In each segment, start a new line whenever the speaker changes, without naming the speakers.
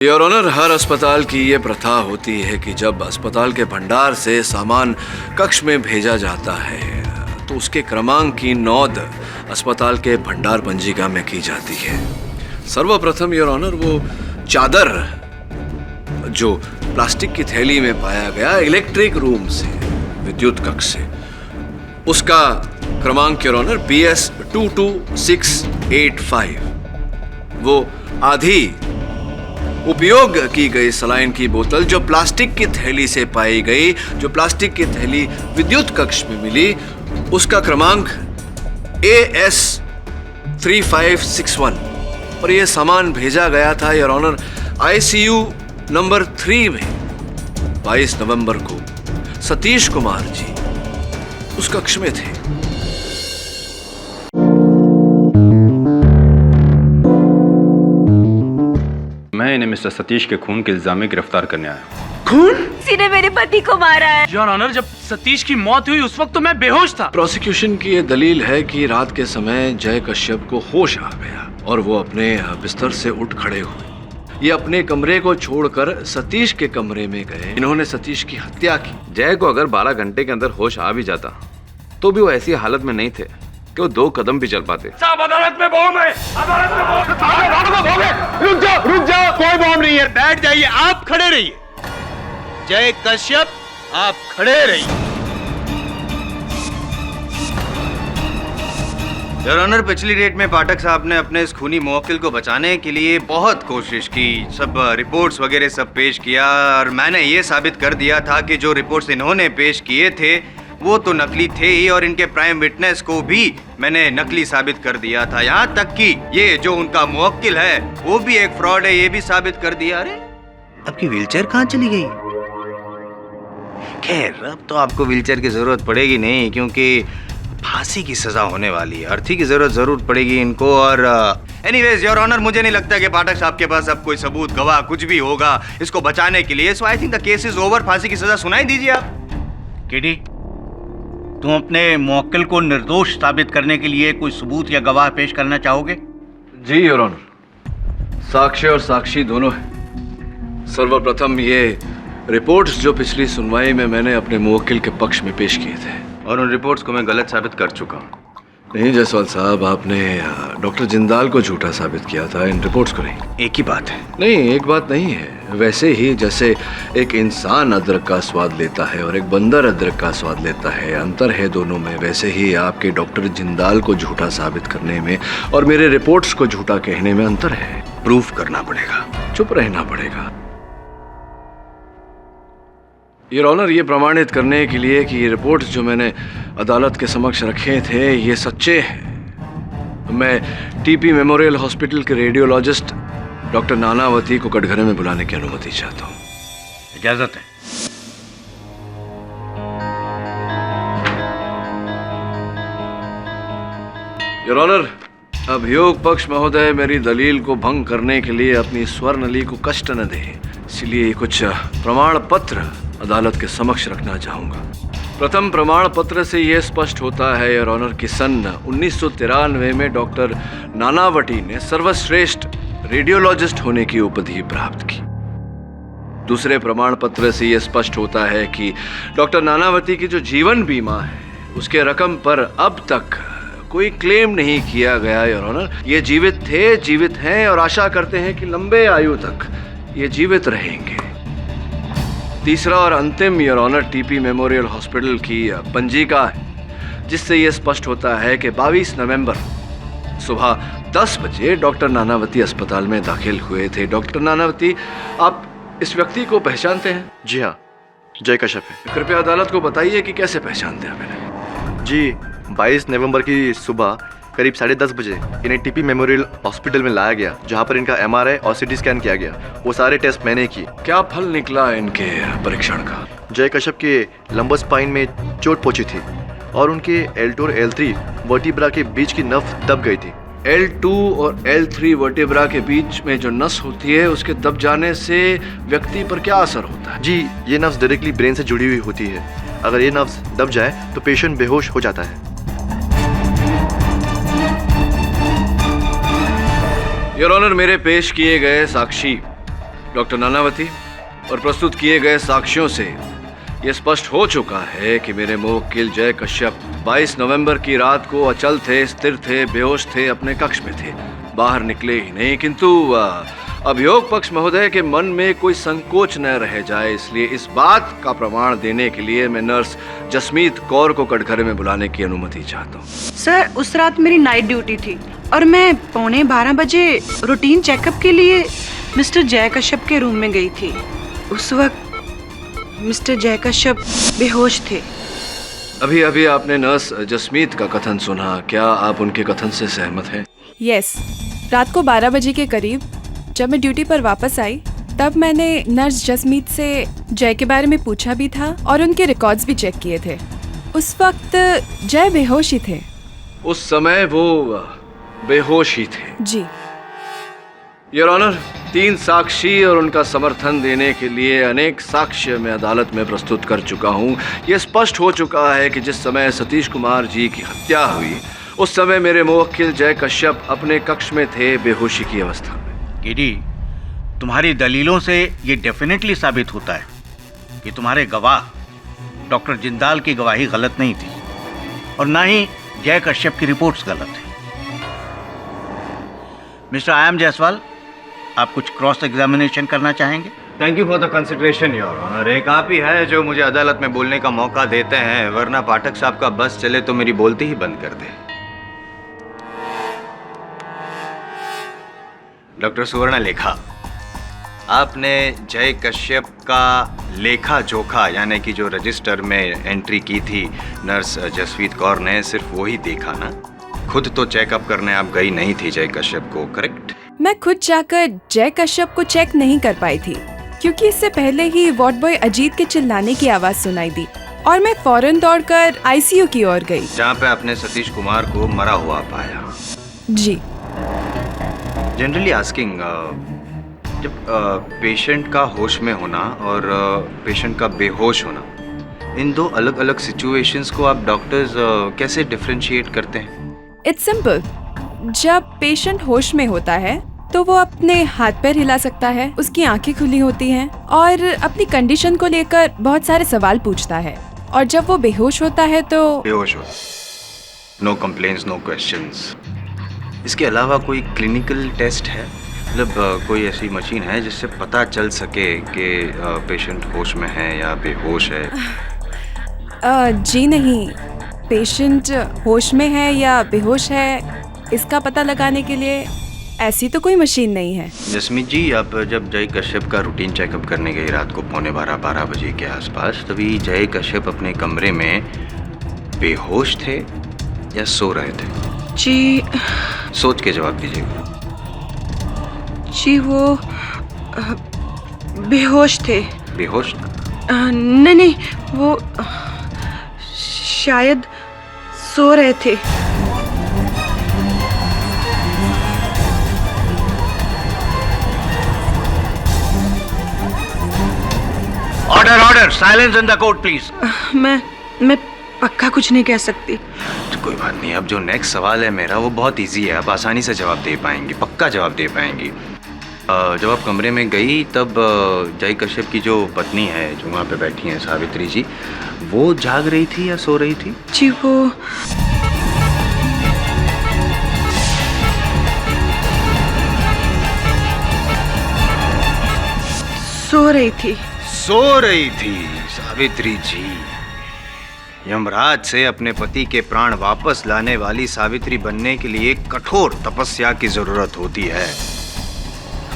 Your honour, हर अस्पताल की ये प्रथा होती है कि जब अस्पताल के भंडार से सामान कक्ष में भेजा जाता है तो उसके क्रमांक की नोंद अस्पताल के भंडार पंजिका में की जाती है। सर्वप्रथम योर ऑनर, वो चादर जो प्लास्टिक की थैली में पाया गया इलेक्ट्रिक रूम से, विद्युत कक्ष से, उसका क्रमांक योर ऑनर BS 22685। वो आधी उपयोग की गई सलाइन की बोतल जो प्लास्टिक की थैली से पाई गई, जो प्लास्टिक की थैली विद्युत कक्ष में मिली, उसका क्रमांक AS 3561 और यह सामान भेजा गया था योर ऑनर ICU नंबर 3 में 22 नवंबर को सतीश कुमार जी उस कक्ष में थे।
मैं इन्हें मिस्टर सतीश के खून के इल्जाम में गिरफ्तार करने आया हूँ।
खून? किसी ने मेरे पति को मारा है।
योर ऑनर, जब सतीश की मौत हुई उस वक्त तो मैं बेहोश था।
प्रोसिक्यूशन की ये दलील है कि रात के समय जय कश्यप को होश आ गया और वो अपने बिस्तर से उठ खड़े हुए। ये अपने कमरे को छोड़कर सतीश के कमरे में गए। इन्होंने सतीश की हत्या की।
जय को अगर 12 घंटे के अंदर होश आ भी जाता तो भी वो ऐसी हालत में नहीं थे कि वो 2 कदम भी चल पाते।
साहब, अदालत में बॉम्ब है। अदालत में बॉम्ब है। रुक जाओ, कोई बॉम्ब नहीं है। बैठ जाइए, आप खड़े रहिए। जय कश्यप, आप खड़े रहिए।
योर ऑनर, पिछली डेट में पाठक साहब ने अपने इस खूनी मुवक्किल को बचाने के लिए बहुत कोशिश की, सब रिपोर्ट्स वगैरह सब पेश किया और मैंने ये साबित कर दिया था कि जो रिपोर्ट्स इन्होंने पेश किए थे वो तो नकली थे ही और इनके प्राइम विटनेस को भी मैंने नकली साबित कर दिया था। यहाँ तक कि ये जो उनका मुवक्किल है वो भी एक फ्रॉड है, ये भी साबित कर दिया। अरे, आपकी व्हीलचेयर कहाँ चली गई? खैर, अब तो आपको व्हीलचेयर की जरूरत पड़ेगी नहीं, क्योंकि फांसी की सजा होने वाली है। अर्थी की जरूरत जरूर पड़ेगी इनको। और एनीवेज योर ऑनर, मुझे नहीं लगता कि पाठक साहब के पास अब कोई सबूत, गवाह कुछ भी होगा इसको बचाने के लिए। So I think the case is over. फांसी की सजा सुनाई दीजिए आप।
केडी, तुम अपने मुवक्किल को निर्दोष साबित करने के लिए कोई सबूत या गवाह पेश करना चाहोगे?
जी योर ऑनर, साक्ष्य और साक्षी दोनों हैं। सर्वप्रथम ये रिपोर्ट्स जो पिछली सुनवाई में मैंने अपने मुवक्किल के पक्ष में पेश किए थे,
और उन रिपोर्ट्स को मैं गलत साबित कर चुका हूँ।
नहीं जायसवाल साहब, आपने डॉक्टर जिंदाल को झूठा साबित किया था, इन रिपोर्ट्स को नहीं।
एक ही बात है।
नहीं, एक बात नहीं है। वैसे ही जैसे एक इंसान अदरक का स्वाद लेता है और एक बंदर अदरक का स्वाद लेता है, अंतर है दोनों में, वैसे ही आपके डॉक्टर जिंदाल को झूठा साबित करने में और मेरे रिपोर्ट्स को झूठा कहने में अंतर है।
प्रूफ करना पड़ेगा।
चुप रहना पड़ेगा। योर ऑनर, ये प्रमाणित करने के लिए कि ये रिपोर्ट्स जो मैंने अदालत के समक्ष रखे थे ये सच्चे हैं, मैं टीपी मेमोरियल हॉस्पिटल के रेडियोलॉजिस्ट डॉक्टर नानावती को कटघरे में बुलाने की अनुमति चाहता हूँ।
इजाजत है।
योर ऑनर, अभियोग पक्ष महोदय मेरी दलील को भंग करने के लिए अपनी स्वर्णली को कष्ट न दे, इसलिए कुछ प्रमाण पत्र अदालत के समक्ष रखना चाहूंगा। प्रथम प्रमाण पत्र से यह स्पष्ट होता है योर ऑनर कि सन 1993 में डॉक्टर नानावटी ने सर्वश्रेष्ठ रेडियोलॉजिस्ट होने की उपाधि प्राप्त की। दूसरे प्रमाण पत्र से यह स्पष्ट होता है कि डॉक्टर नानावती की जो जीवन बीमा है उसके रकम पर अब तक कोई क्लेम नहीं किया गया योर ऑनर। ये जीवित थे, जीवित हैं और आशा करते हैं कि लंबे आयु तक ये जीवित रहेंगे। तीसरा और अंतिम your honour TP memorial hospital की पंजिका है, जिससे यह स्पष्ट होता है कि 22 नवंबर सुबह 10 बजे डॉक्टर नानावती अस्पताल में दाखिल हुए थे। डॉक्टर नानावती, आप इस व्यक्ति को पहचानते हैं?
जी हाँ, जय कश्यप है।
कृपया अदालत को बताइए कि कैसे पहचानते हैं मैंने।
जी, 22 नवंबर की सुबह करीब 10:30 बजे इन्हें टीपी मेमोरियल हॉस्पिटल में लाया गया, जहां पर इनका MRI और CT स्कैन किया गया। वो सारे टेस्ट मैंने किए।
क्या फल निकला इनके परीक्षण का?
जय कश्यप के लंबर स्पाइन में चोट पहुंची थी और उनके L2 और L3 वर्टिब्रा के बीच की नस दब गई थी।
L2 और L3 वर्टिब्रा के बीच में जो नस होती है उसके दब जाने से व्यक्ति पर क्या असर होता है?
जी, ये नस डायरेक्टली ब्रेन से जुड़ी हुई होती है। अगर ये नस दब जाए तो पेशेंट बेहोश हो जाता है।
योर ऑनर, मेरे पेश किए गए साक्षी डॉक्टर नानावती, और प्रस्तुत किए गए साक्ष्यों से यह स्पष्ट हो चुका है कि मेरे मुवक्किल जय कश्यप 22 नवंबर की रात को अचल थे, स्थिर थे, बेहोश थे, अपने कक्ष में थे, बाहर निकले ही नहीं। किंतु अभियोग पक्ष महोदय के मन में कोई संकोच न रह जाए, इसलिए इस बात का प्रमाण देने के लिए मैं नर्स जसमीत कौर को कटघरे में बुलाने की अनुमति चाहता हूँ।
सर, उस रात मेरी नाइट ड्यूटी थी और मैं 11:15 बजे रूटीन चेकअप के लिए मिस्टर जय कश्यप के रूम में गई थी। उस वक्त मिस्टर जय कश्यप बेहोश थे।
अभी अभी आपने नर्स जसमीत का कथन सुना, क्या आप उनके कथन से सहमत हैं?
यस, रात को 12 बजे के करीब जब मैं ड्यूटी पर वापस आई तब मैंने नर्स जसमीत से जय के बारे में पूछा भी था और उनके रिकॉर्ड्स भी चेक किए थे। उस वक्त जय बेहोश ही थे।
उस समय वो बेहोश ही थे?
जी
योर ऑनर, 3 साक्षी और उनका समर्थन देने के लिए अनेक साक्ष्य मैं अदालत में प्रस्तुत कर चुका हूँ। ये स्पष्ट हो चुका है कि जिस समय सतीश कुमार जी की हत्या हुई उस समय मेरे मुवक्किल जय कश्यप अपने कक्ष में थे, बेहोशी की अवस्था में।
गिरी, तुम्हारी दलीलों से ये डेफिनेटली साबित होता है कि तुम्हारे गवाह डॉक्टर जिंदाल की गवाही गलत नहीं थी और ना ही जय कश्यप की रिपोर्ट्स गलत है। मिस्टर आयाम जायसवाल, आप कुछ क्रॉस एग्जामिनेशन करना चाहेंगे?
Thank you for the consideration your honour. एक आप ही है जो मुझे अदालत में बोलने का मौका देते हैं, वरना पाठक साहब का बस चले तो मेरी बोलती ही बंद कर दे। डॉक्टर सुवर्ण लेखा, आपने जय कश्यप का लेखा जोखा यानी कि जो रजिस्टर में एंट्री की थी नर्स जसमीत कौर ने, सिर्फ वही देखा ना? खुद तो चेकअप करने आप गई नहीं थी जय कश्यप को, करेक्ट?
मैं खुद जाकर जय कश्यप को चेक नहीं कर पाई थी क्योंकि इससे पहले ही वार्ड बॉय अजीत के चिल्लाने की आवाज सुनाई दी और मैं फौरन दौड़कर आईसीयू की ओर गई, जहाँ
पे आपने सतीश कुमार को मरा हुआ पाया।
जी।
जनरली आस्किंग, जब पेशेंट का होश में होना और पेशेंट का बेहोश होना, इन दो अलग अलग सिचुएशंस को आप डॉक्टर्स कैसे डिफरेंशिएट करते हैं?
It's simple. जब पेशेंट होश में होता है तो वो अपने हाथ पैर हिला सकता है, उसकी आंखें खुली होती हैं और अपनी कंडीशन को लेकर बहुत सारे सवाल पूछता है, और जब वो बेहोश होता है तो
बेहोश हो, नो कंप्लेंट्स, नो क्वेश्चंस। इसके अलावा कोई क्लिनिकल टेस्ट है, मतलब कोई ऐसी मशीन है जिससे पता चल सके कि पेशेंट होश में है या बेहोश है?
जी नहीं, पेशेंट होश में है या बेहोश है इसका पता लगाने के लिए ऐसी तो कोई मशीन नहीं है।
जसमीत जी, आप जब जय कश्यप का रूटीन चेकअप करने गई रात को 11:15 बजे के आसपास, तभी जय कश्यप अपने कमरे में बेहोश थे या सो रहे थे?
जी,
सोच के जवाब दीजिएगा।
जी वो बेहोश थे।
बेहोश?
नहीं, वो शायद सो रहे थे।
Order, silence in the court please.
मैं पक्का कुछ नहीं कह सकती।
तो कोई बात नहीं, अब जो नेक्स्ट सवाल है मेरा वो बहुत इजी है, आप आसानी से जवाब दे पाएंगी, पक्का जवाब दे पाएंगी। जब आप कमरे में गई तब जय कश्यप की जो पत्नी है जो वहाँ पे बैठी हैं, सावित्री जी, वो जाग रही थी या सो रही थी?
जी वो सो रही थी।
सो रही थी सावित्री जी। यमराज से अपने पति के प्राण वापस लाने वाली सावित्री बनने के लिए कठोर तपस्या की जरूरत होती है,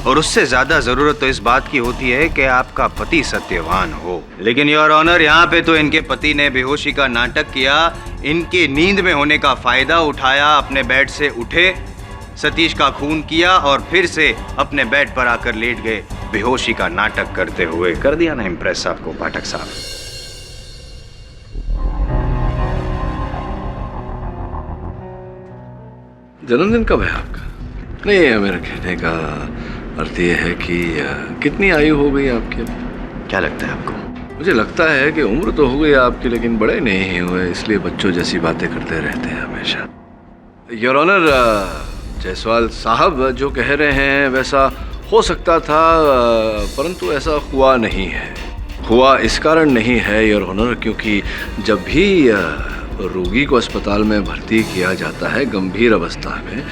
और उससे ज्यादा जरूरत तो इस बात की होती है कि आपका पति सत्यवान हो। लेकिन योर ऑनर, यहाँ पे तो इनके पति ने बेहोशी का नाटक किया, इनके नींद में होने का फायदा उठाया, अपने बेड से उठे, सतीश का खून किया और फिर से अपने बेड पर आकर लेट गए, बेहोशी का नाटक करते हुए। कर दिया ना इम्प्रेस आपको पाठक साहब?
जन्मदिन कब है आपका? नहीं, मेरा कहने का अर्थ ये है कि कितनी आयु हो गई आपकी?
क्या लगता है आपको?
मुझे लगता है कि उम्र तो हो गई आपकी, लेकिन बड़े नहीं हुए, इसलिए बच्चों जैसी बातें करते रहते हैं हमेशा। योर ऑनर, जायसवाल साहब जो कह रहे हैं वैसा हो सकता था, परंतु ऐसा हुआ नहीं है। हुआ इस कारण नहीं है योर ऑनर, क्योंकि जब भी रोगी को अस्पताल में भर्ती किया जाता है गंभीर अवस्था में,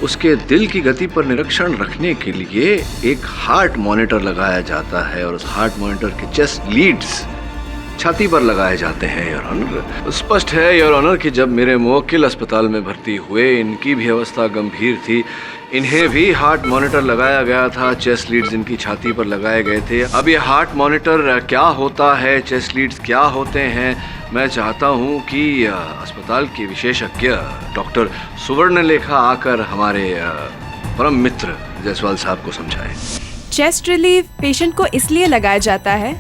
उसके दिल की गति पर निरीक्षण रखने के लिए एक हार्ट मॉनिटर लगाया जाता है और उस हार्ट मॉनिटर के चेस्ट लीड्स छाती पर लगाए जाते हैं योर ऑनर। स्पष्ट है योर ऑनर कि जब मेरे मुवक्किल अस्पताल में भर्ती हुए, इनकी भी अवस्था गंभीर थी, इन्हें भी हार्ट मॉनिटर लगाया गया था, चेस्ट लीड्स इनकी छाती पर लगाए गए थे। अब ये हार्ट मॉनिटर क्या होता है, चेस्ट लीड्स क्या होते हैं, मैं चाहता हूं कि अस्पताल के विशेषज्ञ डॉक्टर सुवर्णलेखा आकर हमारे परम मित्र जायसवाल साहब को समझाएं।
चेस्ट रिलीफ पेशेंट को इसलिए लगाया जाता है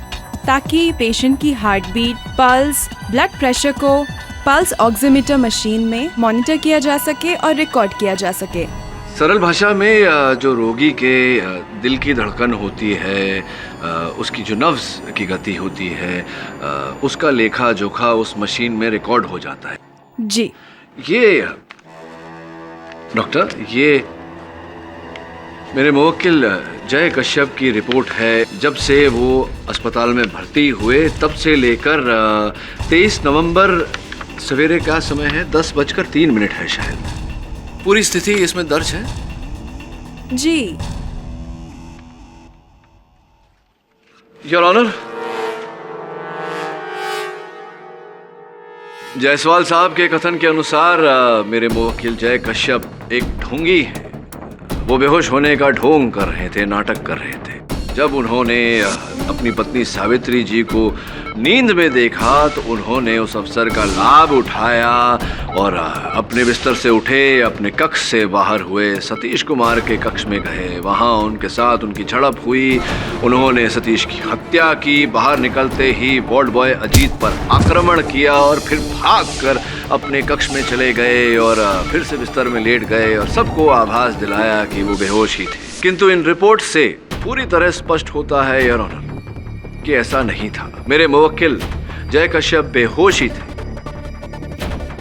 ताकि पेशेंट की heart beat, pulse, blood pressure को पल्स ऑक्सीमीटर मशीन में मॉनिटर किया जा सके और रिकॉर्ड किया जा सके।
सरल भाषा में जो रोगी के दिल की धड़कन होती है, उसकी जो नर्व्स की गति होती है, उसका लेखा जोखा उस मशीन में रिकॉर्ड हो जाता है।
जी।
ये डॉक्टर, ये मेरे मुवक्किल जय कश्यप की रिपोर्ट है। जब से वो अस्पताल में भर्ती हुए तब से लेकर 23 नवंबर सवेरे का समय है, 10:03 है शायद। पूरी स्थिति इसमें दर्ज है।
जी
योर ऑनर, जायसवाल साहब के कथन के अनुसार मेरे मुवक्किल जय कश्यप एक ढोंगी है। वो बेहोश होने का ढोंग कर रहे थे, नाटक कर रहे थे। जब उन्होंने अपनी पत्नी सावित्री जी को नींद में देखा तो उन्होंने उस अवसर का लाभ उठाया और अपने बिस्तर से उठे, अपने कक्ष से बाहर हुए, सतीश कुमार के कक्ष में गए। वहाँ उनके साथ उनकी झड़प हुई, उन्होंने सतीश की हत्या की। बाहर निकलते ही वार्ड बॉय अजीत पर आक्रमण किया और फिर भागकर अपने कक्ष में चले गए और फिर से बिस्तर में लेट गए और सबको आभास दिलाया कि वो बेहोश ही थे। किंतु इन रिपोर्ट से पूरी तरह स्पष्ट होता है योर ऑनर कि ऐसा नहीं था। मेरे मुवक्किल जय कश्यप बेहोश ही थे।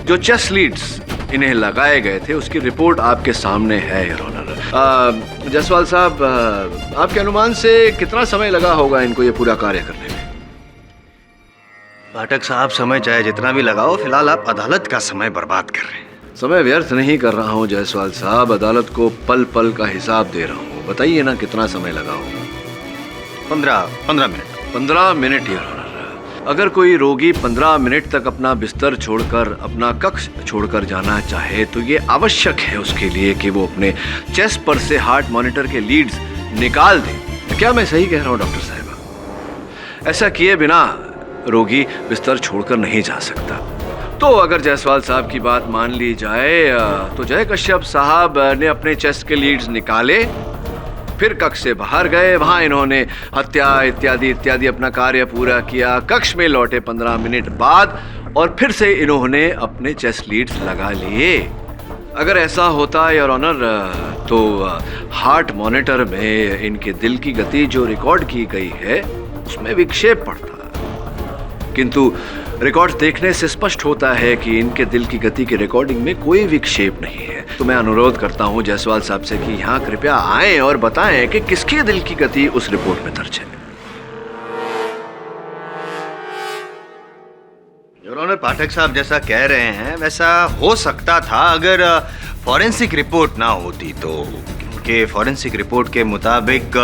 जो चेस्ट लीड्स इन्हें लगाए गए थे उसकी रिपोर्ट आपके सामने है योर ऑनर। जायसवाल साहब, आपके अनुमान से कितना समय लगा होगा इनको ये पूरा कार्य करने में?
पाठक साहब, समय चाहे जितना भी लगाओ, फिलहाल आप अदालत का समय बर्बाद कर रहे हैं।
समय व्यर्थ नहीं कर रहा हूँ जायसवाल साहब, अदालत को पल पल का हिसाब दे रहा हूँ। बताइए ना कितना समय लगा होगा?
15 मिनट।
15 minute your honour. अगर कोई रोगी 15 मिनट तक अपना बिस्तर छोड़कर, अपना कक्ष छोड़कर जाना चाहे तो ये आवश्यक है उसके लिए कि वो अपने चेस्ट पर से हार्ट मॉनिटर के लीड्स निकाल दे। क्या मैं सही कह रहा हूँ डॉक्टर साहिबा? ऐसा किए बिना रोगी बिस्तर छोड़कर नहीं जा सकता। तो अगर जायसवाल साहब की बात मान ली जाए तो जय कश्यप साहब ने अपने चेस्ट के लीड्स निकाले, फिर कक्ष से बाहर गए, वहां इन्होंने हत्या इत्यादि इत्यादि अपना कार्य पूरा किया। कक्ष में लौटे 15 मिनट बाद और फिर से इन्होंने अपने चेस्ट लीड्स लगा लिए। अगर ऐसा होता योर ऑनर तो हार्ट मॉनिटर में इनके दिल की गति जो रिकॉर्ड की गई है उसमें विक्षेप पड़ता, किंतु रिकॉर्ड देखने से स्पष्ट होता है कि इनके दिल की गति की रिकॉर्डिंग में कोई विक्षेप नहीं है। तो मैं अनुरोध करता हूं जायसवाल साहब से कि यहाँ कृपया आएं और बताएं कि किसके दिल की गति उस रिपोर्ट में दर्ज है।
योर ऑनर, पाठक साहब जैसा कह रहे हैं वैसा हो सकता था अगर फॉरेंसिक रिपोर्ट ना होती तो। क्योंकि फॉरेंसिक रिपोर्ट के मुताबिक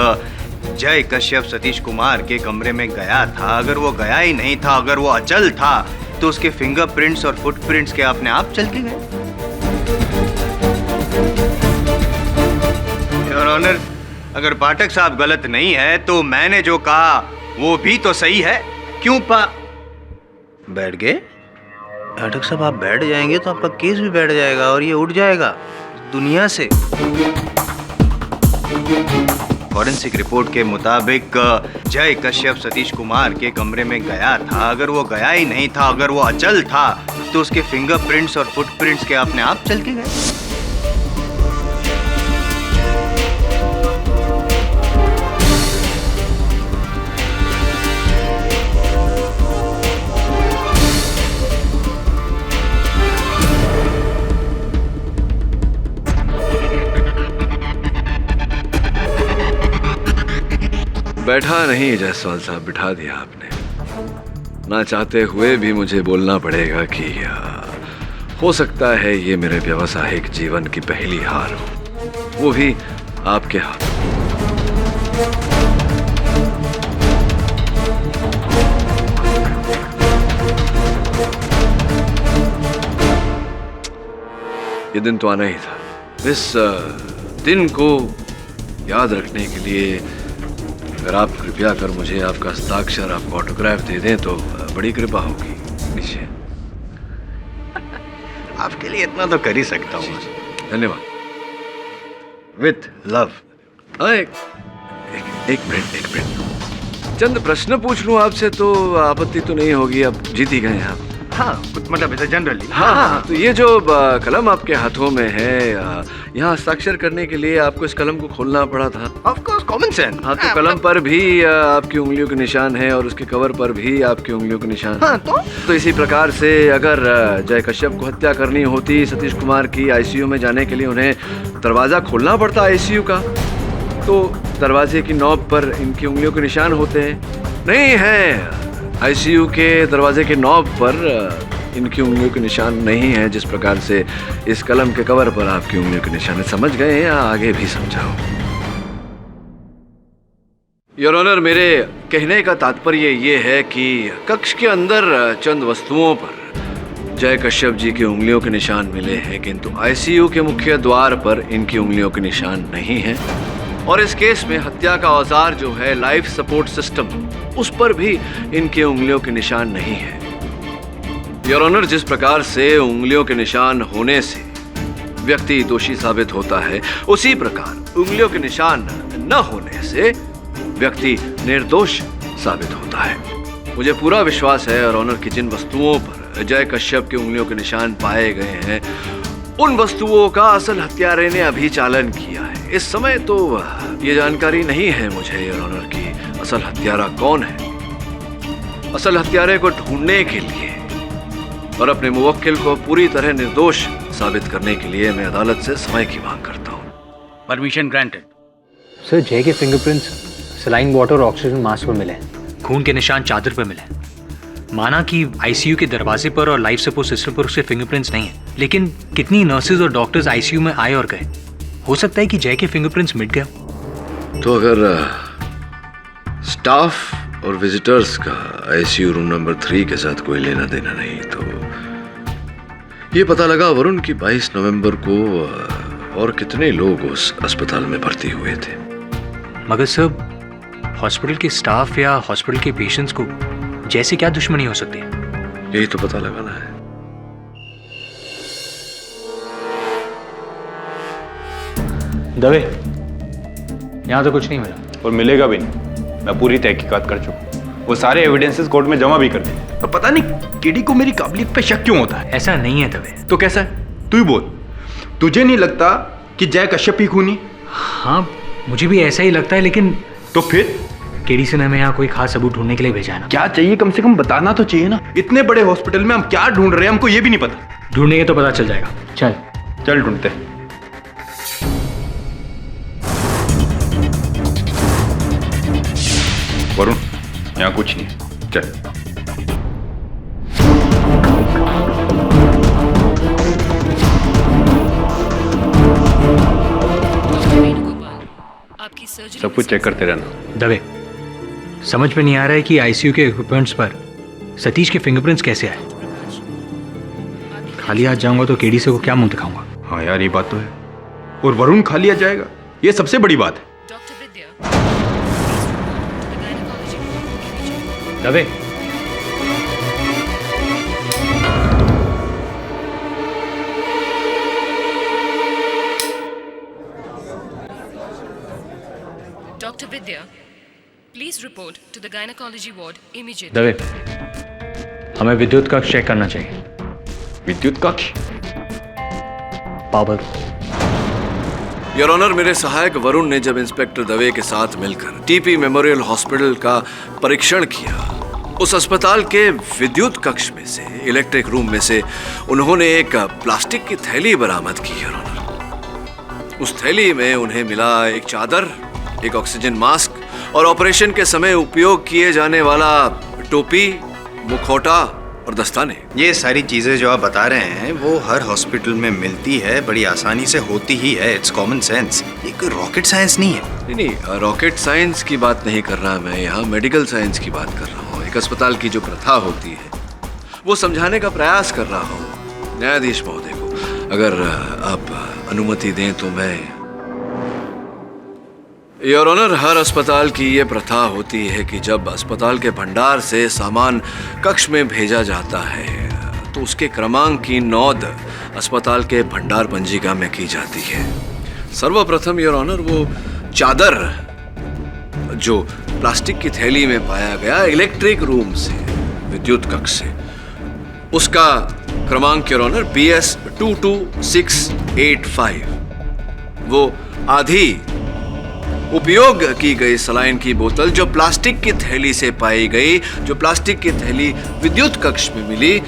जय कश्यप सतीश कुमार के कमरे में गया था। अगर वो गया ही नहीं था, अगर वो अचल था, तो उसके फिंगरप्रिंट्स और फुटप्रिंट्स के अपने आप चल के गए। योर ऑनर, अगर पाठक साहब गलत नहीं है तो मैंने जो कहा वो भी तो सही है। क्यों बैठ गए? पाठक साहब, आप बैठ जाएंगे तो आपका केस भी बैठ जाएगा और ये उठ जाएगा दुनिया से। फॉरेंसिक रिपोर्ट के मुताबिक जय कश्यप सतीश कुमार के कमरे में गया था। अगर वो गया ही नहीं था, अगर वो अचल था, तो उसके फिंगरप्रिंट्स और फुटप्रिंट्स के अपने आप चल के गए।
बैठा नहीं जायसवाल साहब, बिठा दिया आपने। ना चाहते हुए भी मुझे बोलना पड़ेगा कि हो सकता है ये मेरे व्यावसायिक जीवन की पहली हार हो, वो भी आपके हाथ। ये दिन तो आना ही था। इस दिन को याद रखने के लिए अगर आप कृपया कर मुझे आपका हस्ताक्षर, आपका ऑटोग्राफ दे दें तो बड़ी कृपा होगी। निश्चय।
आपके लिए इतना तो कर ही सकता हूँ।
धन्यवाद।
With love.
एक मिनट। चंद प्रश्न पूछ लूं आपसे तो आपत्ति तो नहीं होगी? आप जीत ही गए आप।
हाँ, कुछ मतलब ऐसे जनरली।
हाँ, तो ये जो कलम आपके हाथों में है, यहाँ हस्ताक्षर करने के लिए आपको इस कलम को खोलना पड़ा था।
Of course, common sense.
हाँ, तो कलम पर भी आपकी उंगलियों के निशान है और उसके कवर पर भी आपकी उंगलियों के निशान है। तो इसी प्रकार से अगर जय कश्यप को हत्या करनी होती सतीश कुमार की, आईसीयू में जाने के लिए उन्हें दरवाजा खोलना पड़ता आईसीयू का, तो दरवाजे की नॉब पर इनकी उंगलियों के निशान होते हैं। नहीं है, आईसीयू के दरवाजे के नॉब पर इनकी उंगलियों के निशान नहीं है, जिस प्रकार से इस कलम के कवर पर आपकी उंगलियों के निशान है। समझ गए या आगे भी समझाओ? योर ऑनर, मेरे कहने का तात्पर्य ये है कि कक्ष के अंदर चंद वस्तुओं पर जय कश्यप जी की उंगलियों के निशान मिले हैं, किंतु आईसीयू के मुख्य द्वार पर इनकी उंगलियों के निशान नहीं है। और इस केस में हत्या का औजार जो है लाइफ सपोर्ट सिस्टम, उस पर भी इनके उंगलियों के निशान नहीं है। योर ऑनर, जिस प्रकार से उंगलियों के निशान होने से व्यक्ति दोषी साबित होता है, उसी प्रकार उंगलियों के निशान न होने से व्यक्ति निर्दोष साबित होता है। मुझे पूरा विश्वास है योर ऑनर कि जिन वस्तुओं पर जय कश्यप की उंगलियों के निशान पाए गए हैं, उन वस्तुओं का असल हत्यारे ने अभी चालन किया है। इस समय तो ये जानकारी नहीं है मुझे योर ऑनर की असल हत्यारा कौन है। असल हत्यारे को ढूंढने के लिए और अपने मुवक्किल को पूरी तरह निर्दोष साबित करने के लिए मैं अदालत से समय की मांग करता हूँ।
Permission granted.
सर, जय के फिंगरप्रिंट्स सलाइन वाटर और ऑक्सीजन मास्क पर मिले हैं।
खून के निशान चादर पर मिले हैं। माना कि आईसीयू के दरवाजे पर और लाइफ सपोर्ट सिस्टम पर उसके फिंगरप्रिंट्स नहीं है, लेकिन कितनी नर्सेज और डॉक्टर्स आईसीयू में आए और गए। हो सकता है कि जय के फिंगरप्रिंट्स मिट गए।
तो अगर स्टाफ और विजिटर्स का आईसीयू रूम नंबर 3 के साथ कोई लेना देना नहीं, तो ये पता लगा वरुण की 22 नवंबर को और कितने लोग उस अस्पताल में भर्ती हुए थे।
मगर सर, हॉस्पिटल के स्टाफ या हॉस्पिटल के पेशेंट्स को जैसे क्या दुश्मनी हो सकती है?
यही तो पता लगाना है।
दवे, यहाँ तो कुछ नहीं मिला
और मिलेगा भी नहीं। मैं पूरी तहकीकात कर चुका, वो सारे एविडेंसेस कोर्ट में जमा भी कर दिए।
तो पता नहीं केडी को मेरी काबिलियत पे शक क्यों होता है।
ऐसा नहीं है दवे।
तो कैसा है? तू ही बोल। तुझे नहीं लगता कि जय कश्यप ही खूनी?
हाँ, मुझे भी ऐसा ही लगता है, लेकिन
तो फिर
केडी से ने हमें यहाँ कोई खास सबूत ढूंढने के लिए भेजा है ना।
क्या चाहिए? कम से कम बताना तो चाहिए ना। इतने बड़े हॉस्पिटल में हम क्या ढूंढ रहे हैं, हमको ये भी नहीं पता।
ढूंढेंगे तो पता चल जाएगा।
चल ढूंढते।
वरुण, यहाँ कुछ नहीं, चल। सब कुछ चेक करते रहना।
दवे, समझ में नहीं आ रहा है कि आईसीयू के इक्विपमेंट्स पर सतीश के फिंगरप्रिंट्स कैसे आए। खाली हाथ जाऊंगा तो केडी से को क्या मुंह दिखाऊंगा?
हाँ यार, ये बात तो है। और वरुण खा लिया जाएगा, ये सबसे बड़ी बात है।
Dave,
Dr. Vidya, please report to the gynecology ward immediately.
Dave, हमें विद्युत कक्ष चेक करना चाहिए।
विद्युत कक्ष?
पावर।
योर ऑनर, मेरे सहायक वरुण ने जब इंस्पेक्टर दवे के साथ मिलकर टीपी मेमोरियल हॉस्पिटल का परीक्षण किया, उस अस्पताल के विद्युत कक्ष में से, इलेक्ट्रिक रूम में से, उन्होंने एक प्लास्टिक की थैली बरामद की। योर ऑनर, उस थैली में उन्हें मिला एक चादर, एक ऑक्सीजन मास्क और ऑपरेशन के समय उपयोग किए जाने वाला टोपी, मुखौटा और दस्ताने।
ये सारी चीजें जो आप बता रहे हैं वो हर हॉस्पिटल में मिलती है, बड़ी आसानी से होती ही है। इट्स कॉमन सेंस, ये कोई रॉकेट साइंस नहीं है।
नहीं, रॉकेट साइंस की बात नहीं कर रहा मैं, यहाँ मेडिकल साइंस की बात कर रहा हूँ। एक अस्पताल की जो प्रथा होती है वो समझाने का प्रयास कर रहा हूँ न्यायाधीश महोदय को। अगर आप अनुमति दें तो मैं। योर ऑनर, हर अस्पताल की ये प्रथा होती है कि जब अस्पताल के भंडार से सामान कक्ष में भेजा जाता है तो उसके क्रमांक की नोंद अस्पताल के भंडार पंजिका में की जाती है। सर्वप्रथम योर ऑनर, वो चादर जो प्लास्टिक की थैली में पाया गया इलेक्ट्रिक रूम से, विद्युत कक्ष से, उसका क्रमांक योर ऑनर BS 22685। वो आधी उपयोग की गई सलाइन की बोतल जो प्लास्टिक की थैली से पाई गई, जो प्लास्टिक की थैली विद्युत कक्ष में मिली,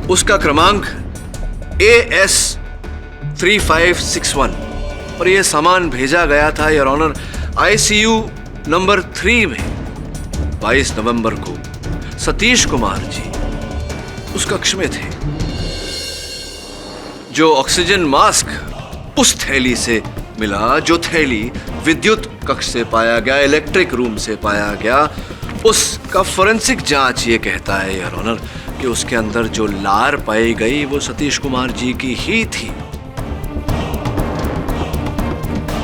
उसका क्रमांक AS 3561। और यह सामान भेजा गया था योर ऑनर ICU नंबर 3 में 22 नवंबर को। सतीश कुमार जी उस कक्ष में थे। जो ऑक्सीजन मास्क उस थैली से मिला, जो थैली विद्युत कक्ष से पाया गया, इलेक्ट्रिक रूम से पाया गया, उसका फोरेंसिक जांच ये कहता है योर ऑनर कि उसके अंदर जो लार पाई गई वो सतीश कुमार जी की ही थी।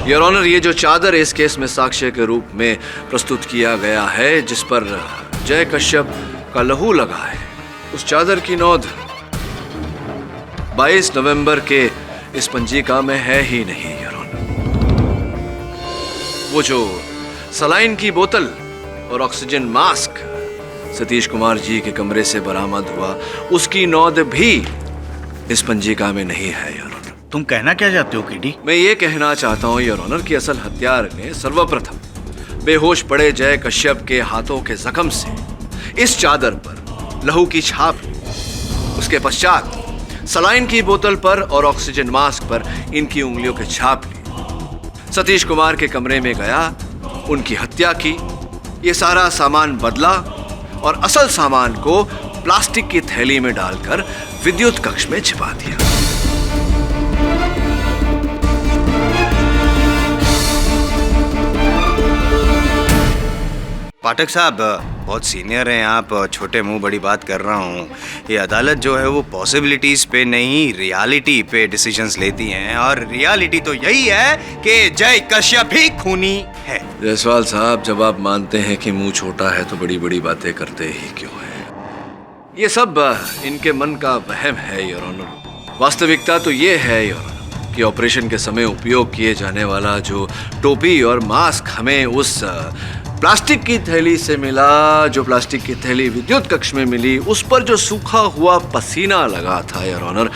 योर ऑनर, ये जो चादर इस केस में साक्ष्य के रूप में प्रस्तुत किया गया है, जिस पर जय कश्यप का लहू लगा है, उस चादर की नोंद 22 नवंबर के इस पंजिका में है ही नहीं योर ऑनर। वो जो सलाइन की बोतल और ऑक्सीजन मास्क सतीश कुमार जी के कमरे से बरामद हुआ, उसकी नोंद भी इस पंजिका में नहीं है योर ऑनर।
तुम कहना क्या चाहते हो केडी?
मैं ये कहना चाहता हूँ योर ऑनर कि असल हत्यार ने सर्वप्रथम बेहोश पड़े जय कश्यप के हाथों के जख्म से इस चादर पर लहू की छाप ली। उसके पश्चात सलाइन की बोतल पर और ऑक्सीजन मास्क पर इनकी उंगलियों के छाप ली। सतीश कुमार के कमरे में गया, उनकी हत्या की, ये सारा सामान बदला और असल सामान को प्लास्टिक की थैली में डालकर विद्युत कक्ष में छिपा दिया।
पाठक साहब, बहुत सीनियर हैं आप, छोटे मुंह बड़ी बात कर रहा हूँ। ये अदालत जो है वो पॉसिबिलिटीज पे नहीं रियलिटी पे डिसीजंस लेती हैं, और रियलिटी तो यही है कि जय कश्यप ही खूनी है।
जायसवाल साहब, जब आप मानते हैं कि मुंह छोटा है तो बड़ी बड़ी बातें करते ही क्यों हैं? ये सब इनके मन का वहम है योर ऑनर। वास्तविकता तो ये है योर ऑनर कि ऑपरेशन के समय उपयोग किए जाने वाला जो टोपी और मास्क हमें उस प्लास्टिक की थैली से मिला, जो प्लास्टिक की थैली विद्युत कक्ष में मिली, उस पर जो सूखा हुआ पसीना लगा था योर ऑनर,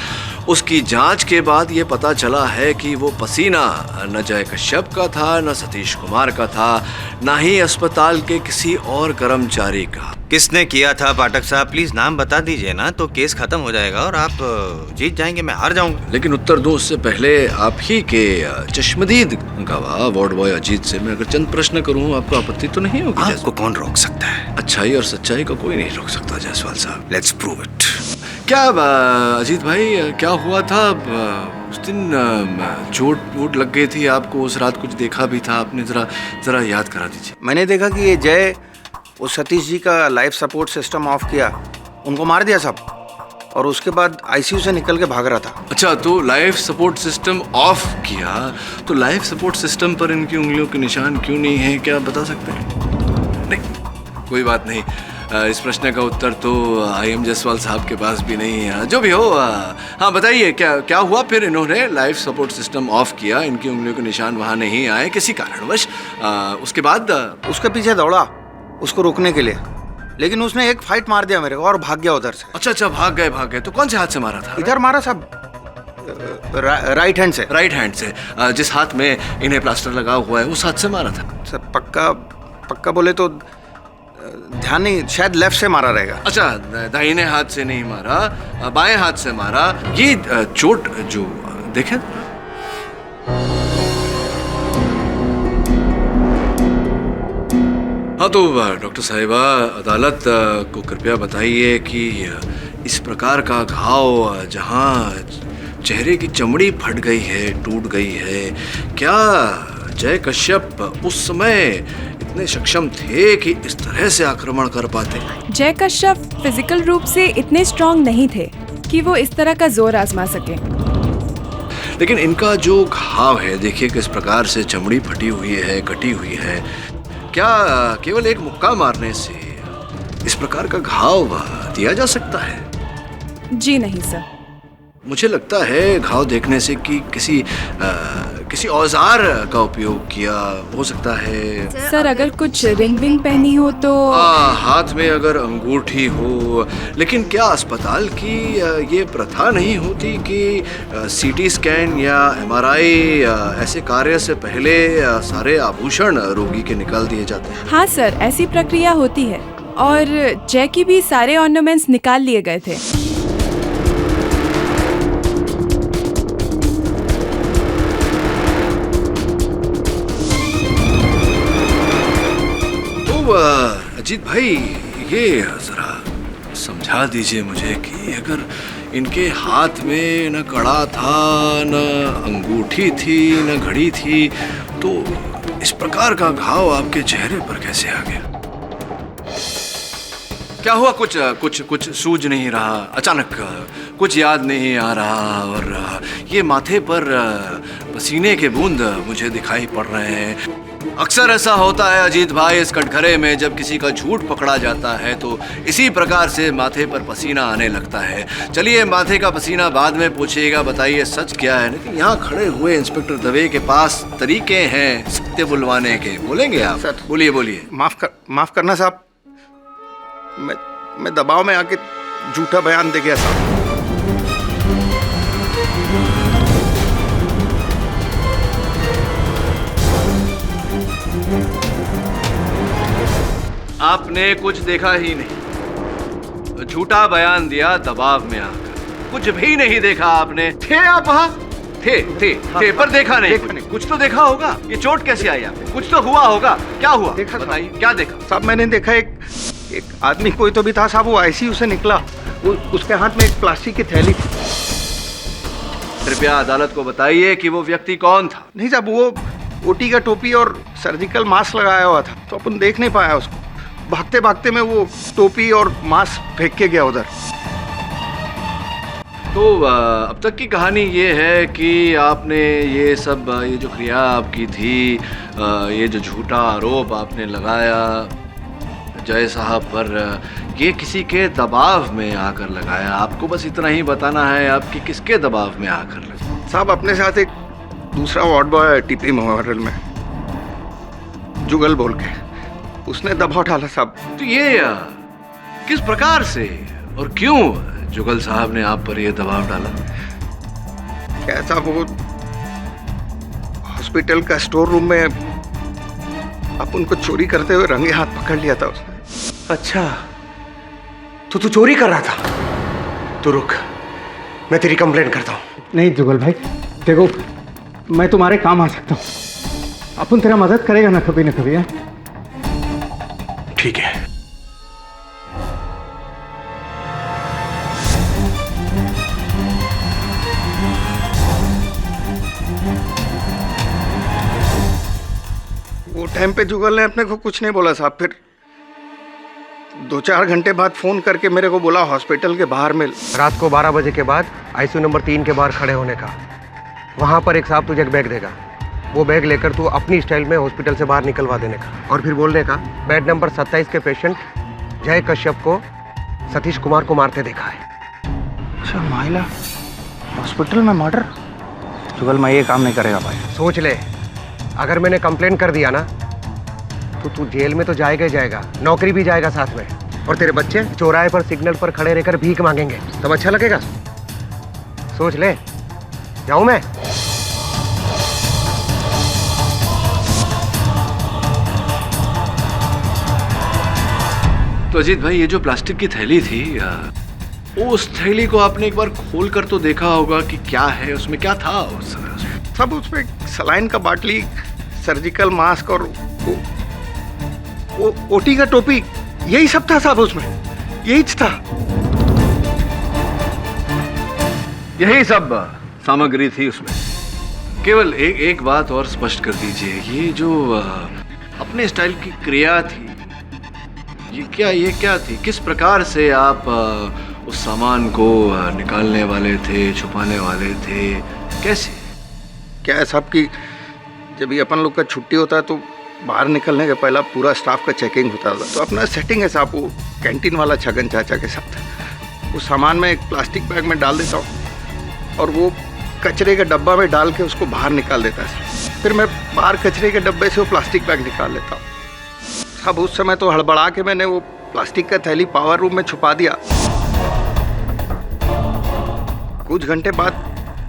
उसकी जांच के बाद ये पता चला है कि वो पसीना न जय कश्यप का था, न सतीश कुमार का था, न ही अस्पताल के किसी और कर्मचारी का।
किसने किया था पाठक साहब? प्लीज नाम बता दीजिए ना, तो केस खत्म हो जाएगा और आप जीत जाएंगे, मैं हार जाऊंगा।
लेकिन उत्तर दूं उससे पहले आप ही के चश्मदीद गवाह वार्ड बॉय अजीत से मैं अगर चंद प्रश्न करूं, आपको आपत्ति तो नहीं होगी?
आपको कौन रोक सकता है?
अच्छाई और सच्चाई को कोई नहीं रोक सकता जायसवाल साहब।
Let's prove it.
क्या अजीत भाई, क्या हुआ था उस दिन? चोट वोट लग गई थी आपको, उस रात कुछ देखा भी था आपने? जरा याद करा दीजिए।
मैंने देखा कि ये जय उस सतीश जी का लाइफ सपोर्ट सिस्टम ऑफ किया, उनको मार दिया सब, और उसके बाद ICU से निकल के भाग रहा था।
अच्छा, तो लाइफ सपोर्ट सिस्टम ऑफ किया, तो लाइफ सपोर्ट सिस्टम पर इनकी उंगलियों के निशान क्यों नहीं है, क्या बता सकते हैं? नहीं, कोई बात नहीं। इस प्रश्न का उत्तर तो IM जायसवाल साहब के पास भी नहीं है। जो भी हो, हाँ बताइए, क्या हुआ फिर? इन्होंने लाइफ सपोर्ट सिस्टम ऑफ किया, इनकी उंगलियों के निशान वहाँ नहीं आए किसी कारणवश। उसके बाद
उसके पीछे दौड़ा उसको रोकने के लिए, लेकिन उसने एक फाइट मार दिया मेरे को और भाग गया उधर से।
अच्छा, भाग गए। तो कौन से हाथ से मारा था?
इधर मारा साहब, राइट हैंड से।
राइट हैंड से? जिस हाथ में इन्हें प्लास्टर लगा हुआ है उस हाथ से मारा था?
सर पक्का बोले तो ध्यान नहीं, शायद लेफ्ट से मारा रहेगा।
अच्छा, दाहिने हाथ से नहीं मारा, बाएं हाथ से मारा। ये चोट जो देखें, हाँ तो डॉक्टर साहिबा, अदालत को कृपया बताइए कि इस प्रकार का घाव जहाँ चेहरे की चमड़ी फट गई है, टूट गई है, क्या जय कश्यप उस समय इतने सक्षम थे कि इस तरह से आक्रमण कर पाते?
जय कश्यप फिजिकल रूप से इतने स्ट्रांग नहीं थे कि वो इस तरह का जोर आजमा सके।
लेकिन इनका जो घाव है, देखिए किस प्रकार से चमड़ी फटी हुई है, कटी हुई है। क्या केवल एक मुक्का मारने से इस प्रकार का घाव दिया जा सकता है?
जी नहीं सर।
मुझे लगता है घाव देखने से कि किसी औजार का उपयोग किया हो सकता है।
सर अगर कुछ रिंग विंग पहनी हो तो
हाथ में अगर अंगूठी हो। लेकिन क्या अस्पताल की ये प्रथा नहीं होती कि सीटी स्कैन या एमआरआई ऐसे कार्य से पहले सारे आभूषण रोगी के निकाल दिए जाते हैं?
हाँ सर, ऐसी प्रक्रिया होती है और जय की भी सारे ऑर्नामेंट्स निकाल लिए गए थे।
अजीत भाई, ये जरा समझा दीजिए मुझे कि अगर इनके हाथ में न कड़ा था, न अंगूठी थी, न घड़ी थी, तो इस प्रकार का घाव आपके चेहरे पर कैसे आ गया? क्या हुआ? कुछ सूझ नहीं रहा, अचानक कुछ याद नहीं आ रहा और ये माथे पर पसीने के बूंद मुझे दिखाई पड़ रहे हैं। अक्सर ऐसा होता है अजीत भाई इस कटघरे में, जब किसी का झूठ पकड़ा जाता है तो इसी प्रकार से माथे पर पसीना आने लगता है। चलिए माथे का पसीना बाद में पूछिएगा, बताइए सच क्या है। लेकिन यहाँ खड़े हुए इंस्पेक्टर दवे के पास तरीके हैं सत्य बुलवाने के। बोलेंगे आप?
सर
बोलिए।
माफ करना साहब, मैं दबाव में आके झूठा बयान दे गया साहब।
आपने कुछ देखा ही नहीं, झूठा बयान दिया दबाव में आकर। कुछ भी नहीं देखा आपने। थे आप वहाँ? थे पर देखा नहीं। कुछ तो देखा होगा। ये चोट कैसे आई आपको? कुछ तो हुआ होगा। क्या हुआ?
देखा,
बताइए क्या देखा?
साहब मैंने देखा एक आदमी कोई तो भी था साहब, वो आईसीयू से निकला, उसके हाथ में एक प्लास्टिक की थैली थी।
कृपया अदालत को बताइए कि वो व्यक्ति कौन था।
नहीं साहब, वो ओटी का टोपी और सर्जिकल मास्क लगाया हुआ था, तो अपन देख नहीं पाया उसको। भागते भागते में वो टोपी और मास्क फेंक के गया उधर।
तो अब तक की कहानी ये है कि आपने ये जो क्रिया आपकी थी, ये जो झूठा आरोप आपने लगाया जय साहब पर, ये किसी के दबाव में आकर लगाया। आपको बस इतना ही बताना है आपकी किसके दबाव में आकर लगा।
साहब अपने साथ एक दूसरा वार्ड बॉय टीपी मेमोरियल में, जुगल बोल के, उसने दबाव डाला साहब।
तो ये किस प्रकार से और क्यों जुगल साहब ने आप पर ये दबाव डाला?
क्या साहब, वो हॉस्पिटल का स्टोर रूम में अपन को चोरी करते हुए रंगे हाथ पकड़ लिया था उसने।
अच्छा, तो तू चोरी कर रहा था? तो रुक, मैं तेरी कंप्लेंट करता हूँ।
नहीं जुगल भाई, देखो मैं तुम्हारे काम आ सकता हूँ। अपन तेरा मदद करेगा ना कभी है?
ठीक है।
वो टाइम पे जुगल ने अपने को कुछ नहीं बोला साहब। फिर 2-4 घंटे बाद फोन करके मेरे को बोला हॉस्पिटल के बाहर में।
रात को 12 बजे के बाद आईसीयू नंबर 3 के बाहर खड़े होने का। वहां पर एक साहब तुझे एक बैग देगा, वो बैग लेकर तू अपनी स्टाइल में हॉस्पिटल से बाहर निकलवा देने का, और फिर बोलने का बेड नंबर 27 के पेशेंट जय कश्यप को सतीश कुमार को मारते देखा है।
अच्छा, महिला हॉस्पिटल में मर्डर? जुगल मैं ये काम नहीं करेगा भाई।
सोच ले, अगर मैंने कंप्लेन कर दिया ना तो तू जेल में तो जाएगा ही जाएगा, नौकरी भी जाएगा साथ में, और तेरे बच्चे चौराहे पर सिग्नल पर खड़े रहकर भीख मांगेंगे। तब अच्छा लगेगा? सोच ले। जाऊं मैं?
तो अजीत भाई, ये जो प्लास्टिक की थैली थी, उस थैली को आपने एक बार खोल कर तो देखा होगा कि क्या है उसमें, क्या था उस
सब? उसमें सलाइन का बाटली, सर्जिकल मास्क और
ओटी का टोपी, यही सब था साहब उसमें, यही था।
यही सब सामग्री थी उसमें। केवल एक बात और स्पष्ट कर दीजिए, ये जो अपने स्टाइल की क्रिया थी, ये क्या थी? किस प्रकार से आप उस सामान को निकालने वाले थे, छुपाने वाले थे, कैसे?
क्या है साहब कि जब भी अपन लोग का छुट्टी होता है तो बाहर निकलने के पहला पूरा स्टाफ का चेकिंग होता था, तो अपना सेटिंग है साहब, वो कैंटीन वाला छगन चाचा के साथ उस सामान में एक प्लास्टिक बैग में डाल देता हूँ और वो कचरे के डब्बा में डाल के उसको बाहर निकाल देता है। फिर मैं बाहर कचरे के डब्बे से वो प्लास्टिक बैग निकाल लेता हूँ। अब उस समय तो हड़बड़ा के मैंने वो प्लास्टिक का थैली पावर रूम में छुपा दिया। कुछ घंटे बाद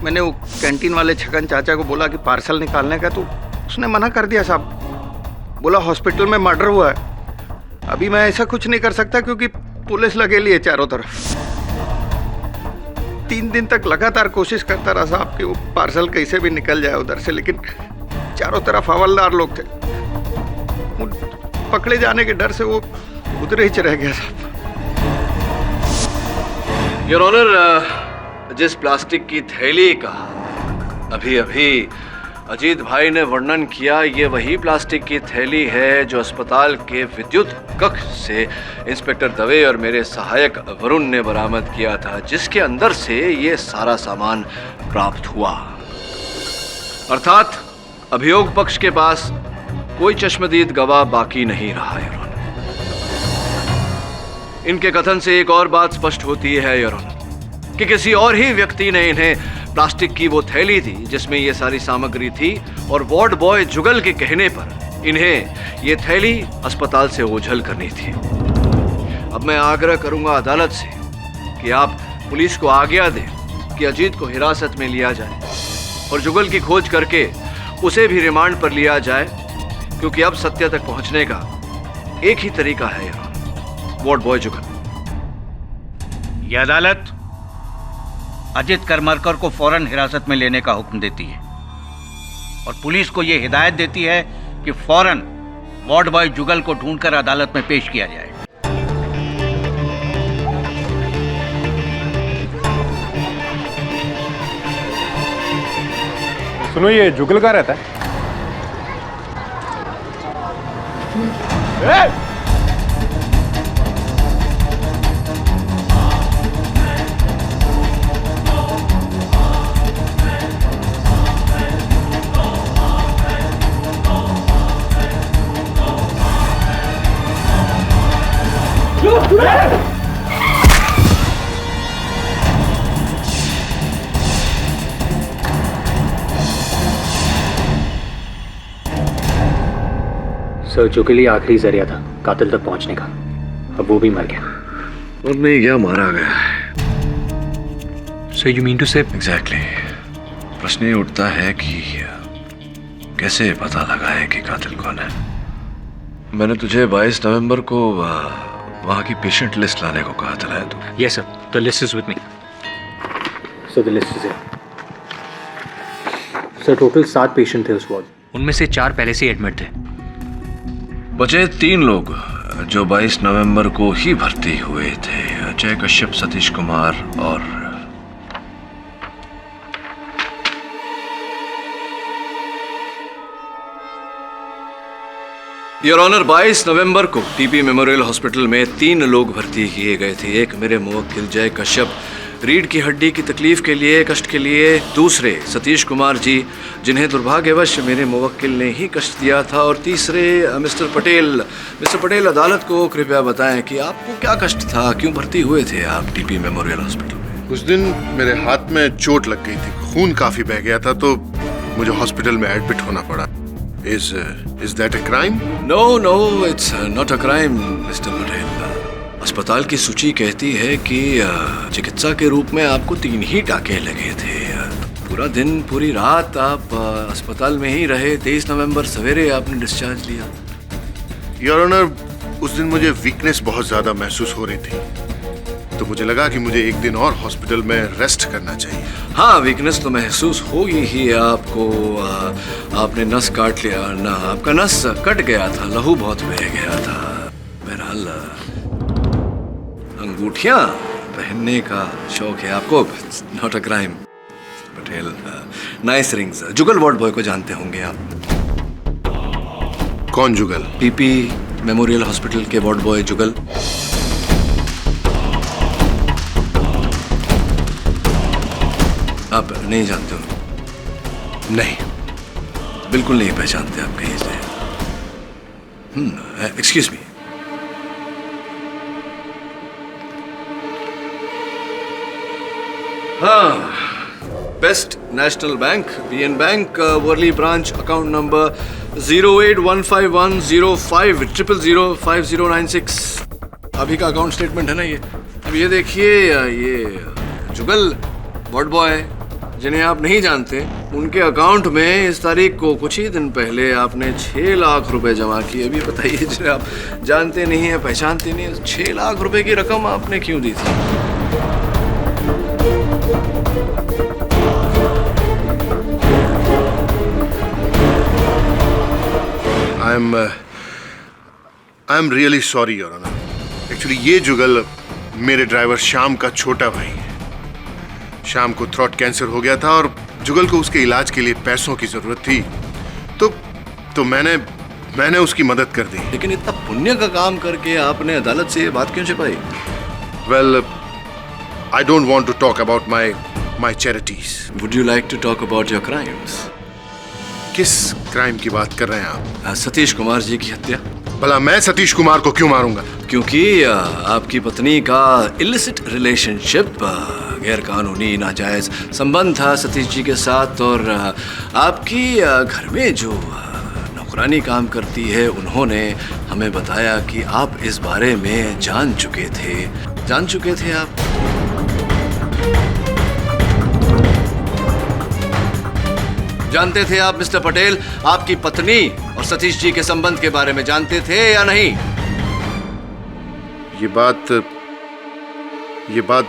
मैंने वो कैंटीन वाले छगन चाचा को बोला कि पार्सल निकालने का, तो उसने मना कर दिया साहब। बोला हॉस्पिटल में मर्डर हुआ है, अभी मैं ऐसा कुछ नहीं कर सकता क्योंकि पुलिस लगेली है चारों तरफ। 3 दिन तक लगातार कोशिश करता रहा साहब कि वो पार्सल कैसे भी निकल जाए उधर से, लेकिन चारों तरफ हवलदार लोग थे। पकड़े जाने के डर से वो उधर ही रह गया साहब।
योर ऑनर, जिस प्लास्टिक की थैली का अभी अजीत भाई ने वर्णन किया, ये वही प्लास्टिक की थैली है जो अस्पताल के विद्युत कक्ष से इंस्पेक्टर दवे और मेरे सहायक वरुण ने बरामद किया था, जिसके अंदर से ये सारा सामान प्राप्त हुआ। अर्थात अभियोग पक्ष के पास कोई चश्मदीद गवाह बाकी नहीं रहा। योर ऑनर, इनके कथन से एक और बात स्पष्ट होती है योर ऑनर, कि किसी और ही व्यक्ति ने इन्हें प्लास्टिक की वो थैली थी जिसमें ये सारी सामग्री थी, और वार्ड बॉय जुगल के कहने पर इन्हें ये थैली अस्पताल से ओझल करनी थी। अब मैं आग्रह करूंगा अदालत से कि आप पुलिस को आज्ञा दें कि अजीत को हिरासत में लिया जाए और जुगल की खोज करके उसे भी रिमांड पर लिया जाए, क्योंकि अब सत्य तक पहुंचने का एक ही तरीका है, वार्ड बॉय जुगल।
यह अदालत अजित करमरकर को फौरन हिरासत में लेने का हुक्म देती है और पुलिस को यह हिदायत देती है कि फौरन वार्ड बॉय जुगल को ढूंढकर अदालत में पेश किया जाए।
सुनो, ये जुगल कहाँ रहता है?
सर, जो के लिए आखिरी जरिया था कातिल तक पहुंचने का, अब वो भी मर गया।
और नहीं गया, मारा गया है।
सो यू मीन टू से?
एग्जैक्टली। प्रश्न ये उठता है कि कैसे पता लगा है कि कातिल कौन है। मैंने तुझे 22 नवंबर को वहाँ की पेशेंट लिस्ट लाने को कहा था, तू?
Yes sir, the list is with me. Sir, the list is here. Sir, total 7 patient थे उस वार्ड, उनमें से 4 पहले से एडमिट थे।
बचे 3 लोग जो 22 नवंबर को ही भर्ती हुए थे, जय कश्यप, सतीश कुमार और योर ऑनर, 22 नवंबर को टीपी मेमोरियल हॉस्पिटल में 3 लोग भर्ती किए गए थे। एक मेरे मुवक्किल जय कश्यप, रीढ़ की हड्डी की तकलीफ के लिए, कष्ट के लिए। दूसरे सतीश कुमार जी, जिन्हें दुर्भाग्यवश मेरे मुवक्किल ने ही कष्ट दिया था। और तीसरे मिस्टर पटेल। मिस्टर पटेल, अदालत को कृपया बताएं कि आपको क्या कष्ट था, क्यों भर्ती हुए थे आप टीपी मेमोरियल हॉस्पिटल में?
उस दिन मेरे हाथ में चोट लग गई थी, खून काफी बह गया था, तो मुझे हॉस्पिटल में एडमिट होना पड़ा। Is that a crime?
No, it's not a crime, mister Patel. अस्पताल की सूची कहती है कि चिकित्सा के रूप में आपको 3 ही टाके लगे थे। पूरा दिन पूरी रात आप अस्पताल में ही रहे। 23 नवंबर सवेरे आपने डिस्चार्ज लिया।
योर ऑनर, उस दिन मुझे वीकनेस बहुत ज्यादा महसूस हो रही थी, तो मुझे लगा कि मुझे एक दिन और हॉस्पिटल में रेस्ट करना चाहिए।
हाँ, वीकनेस तो महसूस होगी ही आपको। आपने नस काट लिया ना, आपका नस कट गया था, लहू बहुत बह गया था। बहरहाल अंगूठियां पहनने का शौक है आपको, not a crime. Patel, nice rings. Jugal ward boy को जानते होंगे आप।
कौन जुगल?
पीपी मेमोरियल हॉस्पिटल के वार्ड बॉय जुगल। आप नहीं जानते हो?
नहीं,
बिल्कुल नहीं पहचानते आप कहीं से? Excuse me. हाँ, best national bank, BN bank, Worli branch, account number 081151050005096। अभी का अकाउंट स्टेटमेंट है ना ये। अब ये देखिए, ये जुगल वार्ड बॉय जिन्हें आप नहीं जानते, उनके अकाउंट में इस तारीख को कुछ ही दिन पहले आपने 6 लाख रुपए जमा किए। अभी बताइए, जिन्हें आप जानते नहीं है, पहचानते नहीं है, 6 लाख रुपए की रकम आपने क्यों दी थी?
I am really sorry your honour. Actually ये जुगल मेरे ड्राइवर श्याम का छोटा भाई है। श्याम को थ्रोट कैंसर हो गया था और जुगल को उसके इलाज के लिए पैसों की जरूरत थी, तो मैंने उसकी मदद कर दी।
लेकिन इतना पुण्य का काम करके आपने अदालत से ये बात क्यों छिपाई?
Well, I don't want to talk about my charities.
Would you like to talk about your crimes?
किस क्राइम की बात कर रहे हैं आप?
सतीश कुमार जी की हत्या।
भला मैं सतीश कुमार को क्यों मारूंगा?
क्योंकि आपकी पत्नी का इलिसिट रिलेशनशिप, गैर कानूनी नाजायज संबंध था सतीश जी के साथ, और आपकी घर में जो नौकरानी काम करती है, उन्होंने हमें बताया कि आप इस बारे में जान चुके थे आप। जानते थे आप मिस्टर पटेल, आपकी पत्नी और सतीश जी के संबंध के बारे में जानते थे या नहीं?
ये बात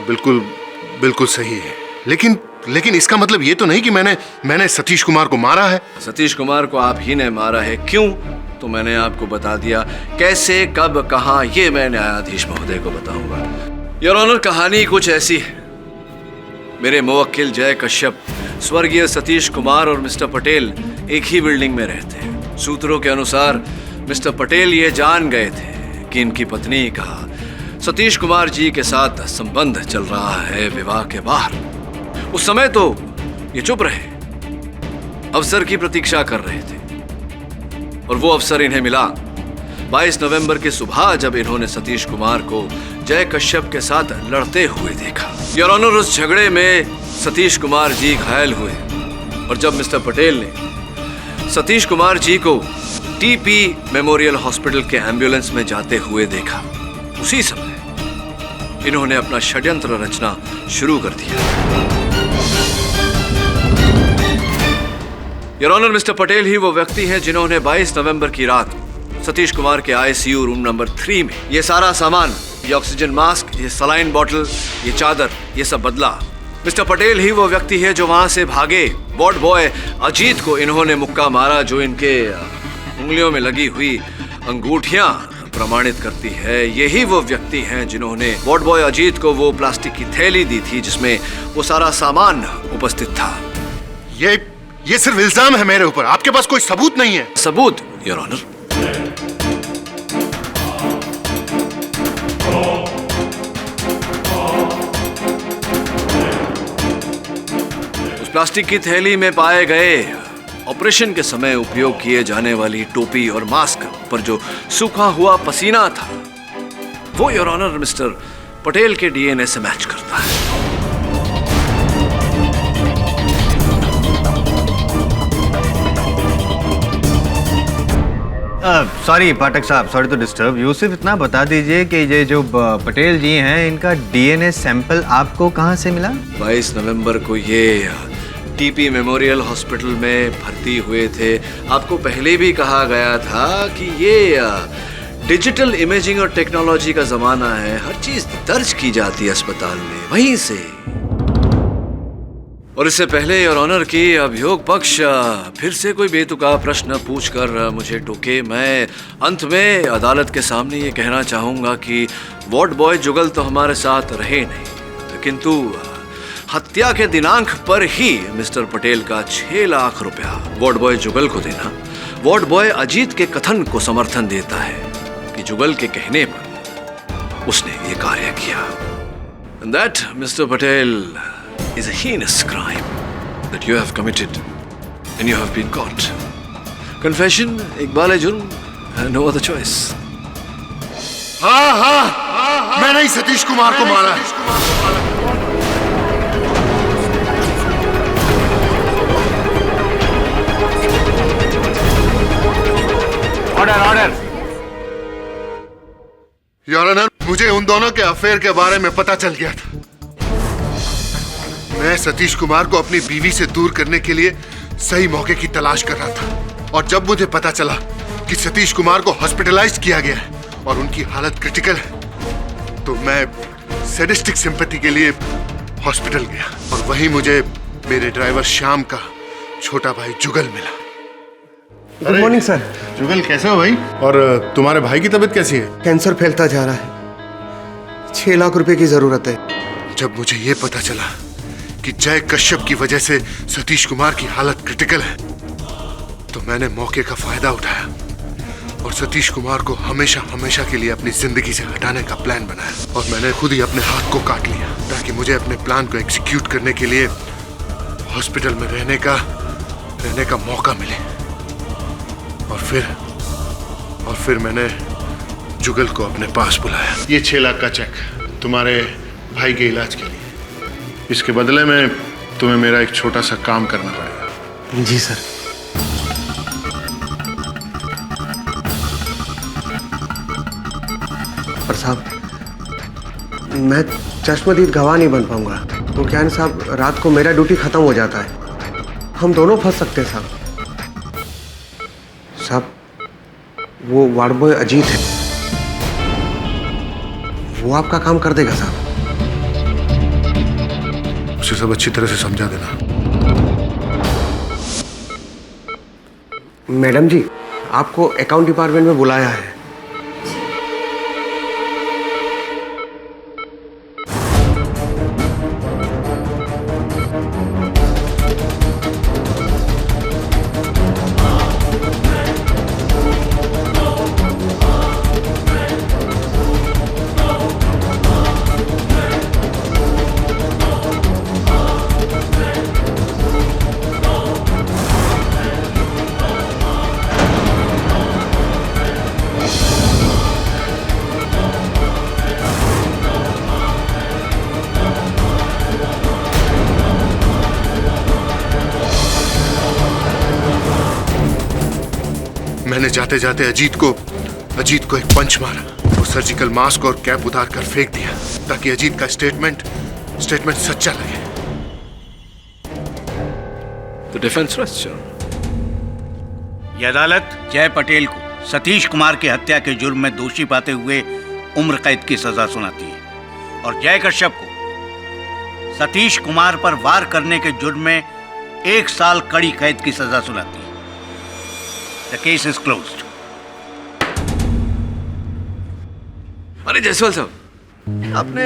बिल्कुल सही है, लेकिन इसका मतलब ये तो नहीं कि मैंने सतीश कुमार को मारा है।
सतीश कुमार को आप ही ने मारा है। क्यों? तो मैंने आपको बता दिया। कैसे, कब, कहां, ये मैं न्यायाधीश महोदय को बताऊंगा। योर ऑनर, कहानी कुछ ऐसी है। मेरे मुवक्किल जय कश्यप स्वर्गीय सतीश कुमार और मिस्टर पटेल एक ही बिल्डिंग में रहते हैं। सूत्रों के अनुसार मिस्टर पटेल ये जान गए थे कि इनकी पत्नी का सतीश कुमार जी के साथ संबंध चल रहा है विवाह के बाहर। उस समय तो ये चुप रहे, अवसर की प्रतीक्षा कर रहे थे, और वो अवसर इन्हें मिला 22 नवंबर की सुबह, जब इन्होंने सतीश कुमार को जय कश्यप के साथ लड़ते हुए देखा। योर ऑनर, उस झगड़े में सतीश कुमार जी घायल हुए, और जब मिस्टर पटेल ने सतीश कुमार जी को टीपी मेमोरियल हॉस्पिटल के एम्बुलेंस में जाते हुए देखा, उसी समय इन्होंने अपना षड्यंत्र रचना शुरू कर दिया। योर ऑनर, मिस्टर पटेल ही वो व्यक्ति हैं जिन्होंने 22 नवंबर की रात सतीश कुमार के आईसीयू रूम नंबर 3 में ये सारा सामान, ये ऑक्सीजन मास्क, ये सलाइन बॉटल, ये चादर, ये सब बदला। मिस्टर पटेल ही वो व्यक्ति है जो वहां से भागे वार्ड बॉय अजीत को इन्होंने मुक्का मारा, जो इनके उंगलियों में लगी हुई अंगूठियां प्रमाणित करती है। यही वो व्यक्ति हैं जिन्होंने वार्ड बॉय अजीत को वो प्लास्टिक की थैली दी थी जिसमें वो सारा सामान उपस्थित था।
ये सिर्फ इल्जाम है मेरे ऊपर, आपके पास कोई सबूत नहीं है?
सबूत योर ऑनर, प्लास्टिक की थैली में पाए गए ऑपरेशन के समय उपयोग किए जाने वाली टोपी और मास्क पर जो सूखा हुआ पसीना था, वो योर ऑनर मिस्टर पटेल के डीएनए से मैच करता है।
सॉरी पाठक साहब, सॉरी टू डिस्टर्ब यू। सिर्फ इतना बता दीजिए कि ये जो पटेल जी हैं, इनका डीएनए सैंपल आपको कहाँ से मिला?
22 नवंबर को ये टीपी मेमोरियल हॉस्पिटल में भर्ती हुए थे। आपको पहले भी कहा गया था कि ये डिजिटल इमेजिंग और टेक्नोलॉजी का जमाना है, हर चीज दर्ज की जाती है अस्पताल में, वहीं से। और इससे पहले योर ऑनर की अभियोग पक्ष फिर से कोई बेतुका प्रश्न पूछकर मुझे टोके, मैं अंत में अदालत के सामने ये कहना चाहूंगा कि वार्ड बॉय जुगल तो हमारे साथ रहे नहीं, किंतु हत्या के दिनांक पर ही मिस्टर पटेल का 6 लाख रुपया वार्ड बॉय जुगल को देना वार्ड बॉय अजीत के कथन को समर्थन देता है कि जुगल के कहने पर उसने ये कार्य किया। And that, Mr. Patel, is a heinous crime that you have committed and you have been caught. Confession, Iqbal जुर्म, no other choice.
हाँ, मैंने ही सतीश कुमार को मारा है।
Order order.
योर ऑनर, मुझे उन दोनों के अफेयर के बारे में पता चल गया था। मैं सतीश कुमार को अपनी बीवी से दूर करने के लिए सही मौके की तलाश कर रहा था, और जब मुझे पता चला कि सतीश कुमार को हॉस्पिटलाइज किया गया है और उनकी हालत क्रिटिकल है, तो मैं सैडिस्टिक सिंपैथी के लिए हॉस्पिटल गया, और वहीं मुझे मेरे ड्राइवर श्याम का छोटा भाई जुगल मिला।
Good morning sir.
जुगल, कैसे हो भाई? और तुम्हारे भाई की तबीयत कैसी है?
कैंसर फैलता जा रहा है, 6 लाख रुपए की जरूरत है।
जब मुझे ये पता चला कि जय कश्यप की वजह से सतीश कुमार की हालत क्रिटिकल है, तो मैंने मौके का फायदा उठाया और सतीश कुमार को हमेशा हमेशा के लिए अपनी जिंदगी से हटाने का प्लान बनाया, और मैंने खुद ही अपने हाथ को काट लिया ताकि मुझे अपने प्लान को एग्जीक्यूट करने के लिए हॉस्पिटल में रहने का मौका मिले। और फिर मैंने जुगल को अपने पास बुलाया। ये 6 लाख का चेक तुम्हारे भाई के इलाज के लिए, इसके बदले में तुम्हें मेरा एक छोटा सा काम करना पड़ेगा।
जी सर। पर साहब, मैं चश्मदीद गवाह नहीं बन पाऊंगा, तो क्या है साहब, रात को मेरा ड्यूटी खत्म हो जाता है, हम दोनों फंस सकते हैं साहब। साहब, वो वार्ड बॉय अजीत है, वो आपका काम कर देगा साहब।
उसे सब अच्छी तरह से समझा देना।
मैडम जी, आपको अकाउंट डिपार्टमेंट में बुलाया है।
मैंने जाते जाते अजीत को एक पंच मारा और सर्जिकल मास्क और कैप उतार कर फेंक दिया ताकि अजीत का स्टेटमेंट सच्चा लगे।
तो डिफेंस
ये अदालत जय पटेल को सतीश कुमार की हत्या के जुर्म में दोषी पाते हुए उम्र कैद की सजा सुनाती है, और जय कश्यप को सतीश कुमार पर वार करने के जुर्म में 1 साल कड़ी कैद की सजा सुनाती है। The case is closed.
अरे जायसवाल साहब, आपने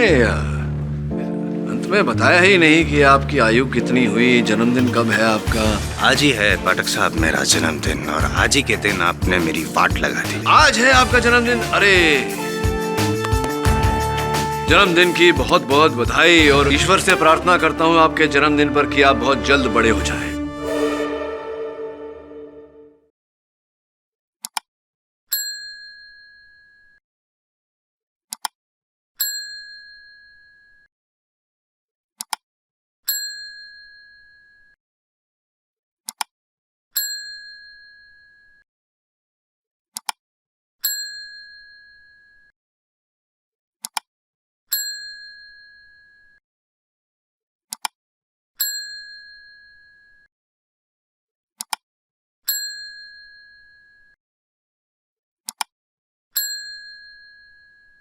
अंत में बताया ही नहीं कि आपकी आयु कितनी हुई, जन्मदिन कब है आपका?
आज ही है पाठक साहब मेरा जन्मदिन, और आज ही के दिन आपने मेरी वाट लगा दी।
आज है आपका जन्मदिन? अरे जन्मदिन की बहुत बहुत बधाई, और ईश्वर से प्रार्थना करता हूँ आपके जन्मदिन पर कि आप बहुत जल्द बड़े हो जाएं।